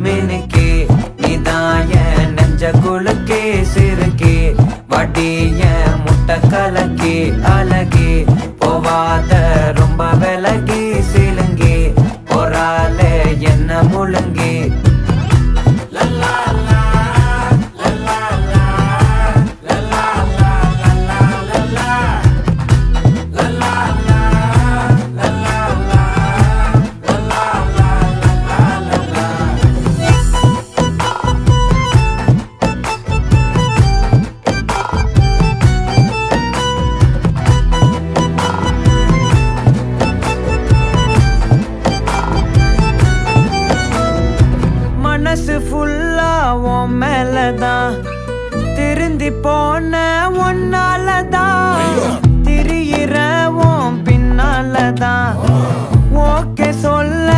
மினுக்கே நீதாய நெஞ்ச குலுக்கே சிறுக்கே வடிய முட்டை கலக்கே அழகே போவாத ரொம்ப விலகி சிலுங்கி பொறால என்ன முழுங்கி மனசு ஃபுல்லா உன் மேலதான் திருந்தி போன ஒன்னாலதான் திரியிற உன் பின்னாலதான் ஓகே சொல்ல